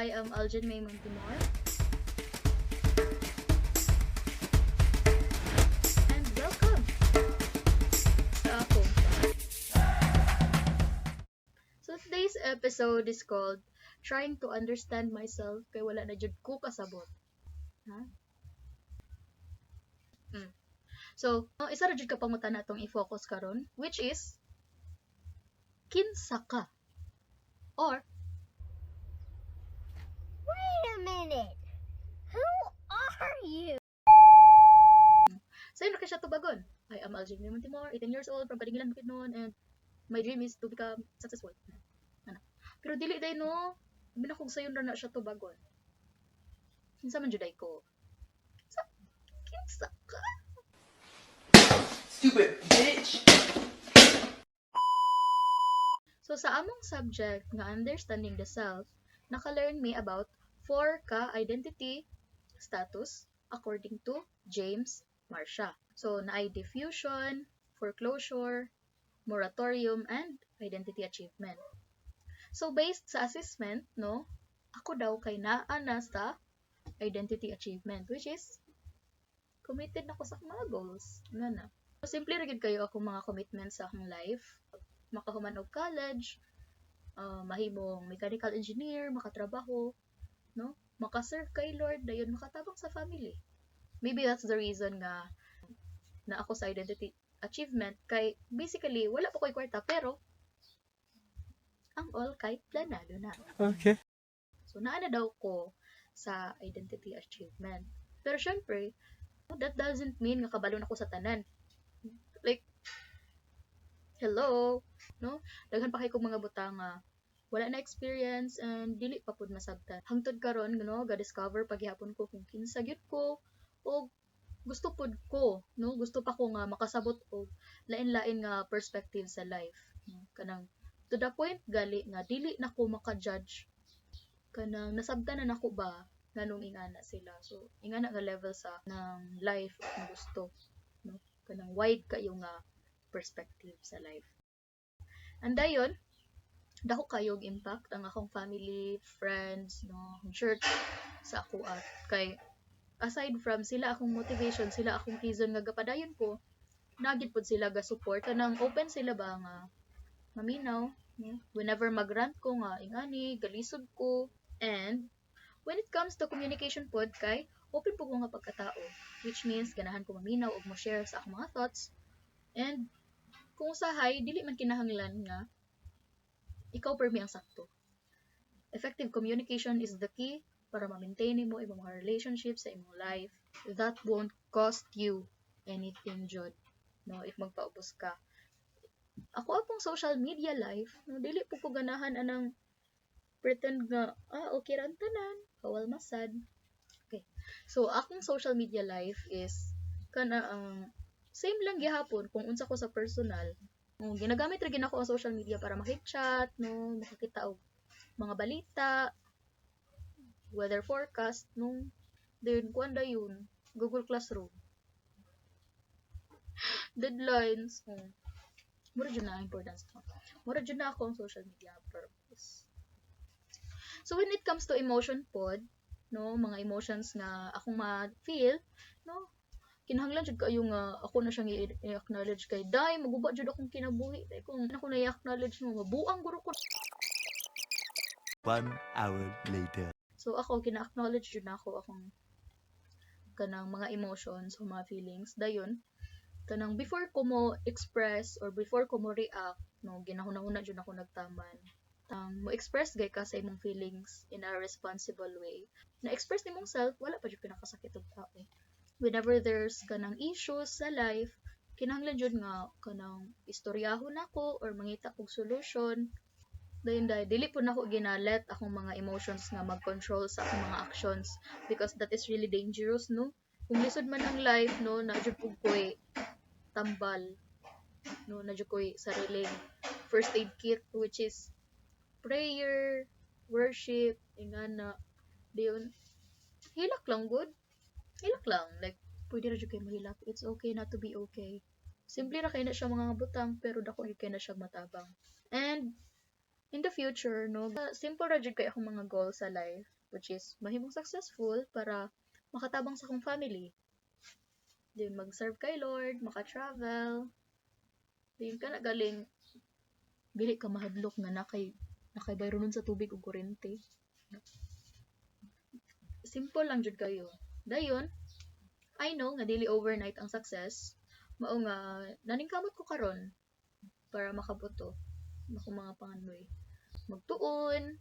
I am Aljan May Montemor. And welcome sa akong So today's episode is called Trying to Understand Myself kay wala na jud ko kasabot. Ha? So, isa ra jud ka pangutan atong i-focus karon, which is kinsa ka? Or Wait a minute. Who are you? Sa'yo na ka siya tubagon. I am Aljan May Montemor, 18 years old, from Kalingilan, Bukidnon, and my dream is to become successful. Ano? Pero dili day no, binakog sa'yo na siya tubagon. Kinsa man juday ko? Kinsa ka? Stupid bitch! So sa among subject nga understanding the self, naka-learn me about 4 ka identity status according to James Marcia. So naay diffusion, foreclosure, moratorium, and identity achievement. So based sa assessment, no, ako daw kay naa na sa identity achievement, which is committed na ko sa akong mga goals. Nga na. So simple ra gid kayo akong mga commitments sa akong life. Makahuman og college, mahimong mechanical engineer, makatrabaho, no? Makaserve kay Lord, dayon makatabang sa family. Maybe that's the reason nga na ako sa identity achievement kay basically wala pa ko'y kwarta pero ang all kay planado na. Okay. So naa na daw ko sa identity achievement. Pero syempre, that doesn't mean nga kabalo na ko sa tanan. Like, hello, no? Daghan pa kay kong mga butang nga wala na experience and dili pa pud masabtan. Hangtod karon, no, ga-discover paghihapon ko kung kinsa gyud ko o gusto pud ko, no? Gusto pa ko nga makasabot og lain-lain nga perspective sa life. No? Kanang to the point gali nga dili na ko maka-judge kanang nasabtan na nako ba nganong ingana sila. So ingana nga level sa ng life ang gusto, no? Kanang wide kayo nga perspective sa life. And dayon, dako kayog impact ang akong family, friends, no, church sa ako at kay aside from sila akong motivation, sila akong reason nga gapadayon ko, nagid pod sila ga support kanang open sila ba nga maminaw, no? Whenever magrant ko nga ingani galisod ko. And when it comes to communication pod kay open po ko nga pagkatao, which means ganahan ko maminaw og mo share sa akong mga thoughts. And kung usahay dili man kinahanglan nga ikaw permi ang sakto. Effective communication is the key para ma-maintain mo imong mga relationships sa imong life. That won't cost you anything, jud. No, if magpaubos ka. Ako akong social media life, no, dili po ko ganahan anang pretend nga, okay ra ang tanan, bawal masad. Okay. So, akong social media life is kana ang same lang gihapon kung unsa ko sa personal. Ginagamit ra gid ako ang social media para makichat, no, makakita og mga balita, weather forecast, no. Then kuan dayon, Google Classroom. Deadlines. Mura jud na importance ko. Mura jud na ako ang social media purpose. So when it comes to emotion pod, no, mga emotions nga akong ma-feel, no, kinahanglan jud kayo nga ako na siyang i-acknowledge kay dai maguba jud akong kinabuhi dai kung ako na i-acknowledge mo mabuang guro ko. 1 hour later. So ako kina-acknowledge jud na ako akong kanang mga emotions o mga feelings dayon kanang before ko mo express or before ko mo react, no, ginahuna-huna jud ako nagtaman. Mo express gay ka sa imong feelings in a responsible way. Na express nimong self wala pa jud pinakasakit og tao. Whenever there's kanang issues sa life, kinahanglan jud nga kanang istoryahon nako or mangita og solution. Dayon dili po nako ginalet akong mga emotions nga mag-control sa akong mga actions because that is really dangerous, no? Kung lisod man ang life, no, na jud pug koy tambal, no, na jud koy sariling first aid kit which is prayer, worship, ingana. Dayon hilak lang good. Hilak lang. Like, pwede na dyan kayo mahilak. It's okay not to be okay. Simple na kayo na siya mga butang, pero dako kayo na siya matabang. And, in the future, no, simple ra jud kay akong mga goals sa life, which is mahimong successful para makatabang sa akong family. Then mag-serve kay Lord, maka-travel. Then ka na galing dili ka mahadlok nga nakay bayronon sa tubig ug kuryente. Simple lang jud kayo. Dayon, I know nga dili overnight ang success. Mao nga naningkamot ko karon para makabuto akong mga pangandoy. Magtuon.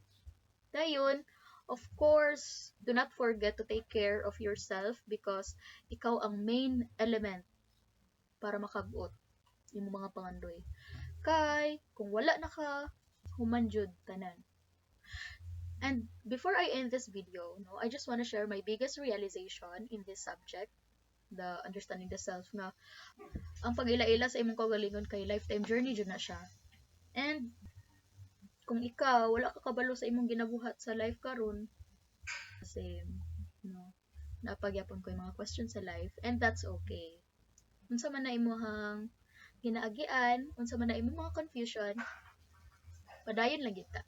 Dayon, of course, do not forget to take care of yourself because ikaw ang main element para makabuot yung mga pangandoy. Kay, kung wala na ka, human jud tanan. And before I end this video, no, I just want to share my biggest realization in this subject, the understanding the self, nga ang pag-ila-ila sa imong kaugalingon kay lifetime journey jud na siya. And kung ikaw wala ka kabalo sa imong ginabuhat sa life karon, kasi no, napagyapon ko yung mga questions sa life, and that's okay. Unsa man na imong ginaagian, unsa man na imong mga confusion, padayon lang kita.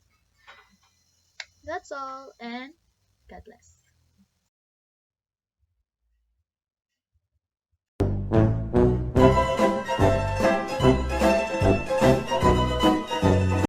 That's all, and God bless.